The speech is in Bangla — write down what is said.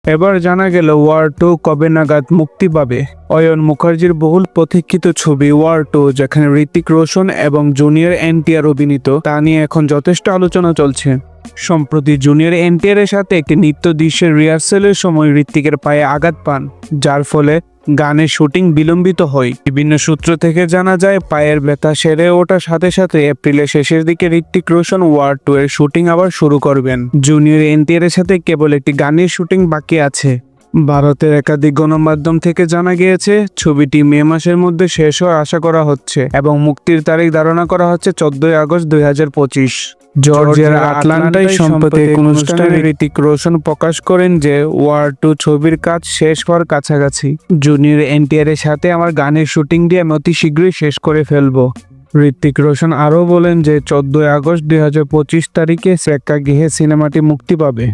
এবার জানা গেল ওয়ার 2 কবে নাগাদ মুক্তি পাবে। অয়ন মুখার্জির বহুল প্রতীক্ষিত ছবি ওয়ার 2, যেখানে ঋত্বিক রোশন এবং জুনিয়র এনটিআর অভিনীত, তা নিয়ে এখন যথেষ্ট আলোচনা চলছে। সম্প্রতি জুনিয়র এনটিআরের সাথে একটি নৃত্য দৃশ্যের রিহার্সেলের সময় ঋত্বিকের পায়ে আঘাত পান, যার ফলে গানের শুটিং বিলম্বিত হয়। বিভিন্ন সূত্র থেকে জানা যায়, পায়ের ব্যথা সেরে ওঠার সাথে সাথে এপ্রিলের শেষের দিকে ঋত্বিক রোশন ওয়ার 2 এর শুটিং আবার শুরু করবেন। জুনিয়র এনটিআরের সাথে কেবল একটি গানের শুটিং বাকি আছে। ভারতের একাধিক গণমাধ্যম থেকে জানা গিয়েছে, ছবিটি মে মাসের মধ্যে শেষ হওয়ার আশা করা হচ্ছে এবং মুক্তির তারিখ ধারণা করা হচ্ছে 14 আগস্ট 2025। জর্জিয়ার আটলান্টায় সম্প্রতি এক অনুষ্ঠানে ঋত্বিক রোশন প্রকাশ করেন যে ওয়ার 2 ছবির কাজ শেষ হওয়ার কাছাকাছি। জুনিয়র এনটিআর এর সাথে আমার গানের শুটিং দিয়ে আমি অতি শীঘ্রই শেষ করে ফেলবো। ঋত্বিক রোশন আরও বলেন যে 14 আগস্ট 2025 তারিখে প্রেক্ষাগৃহে সিনেমাটি মুক্তি পাবে।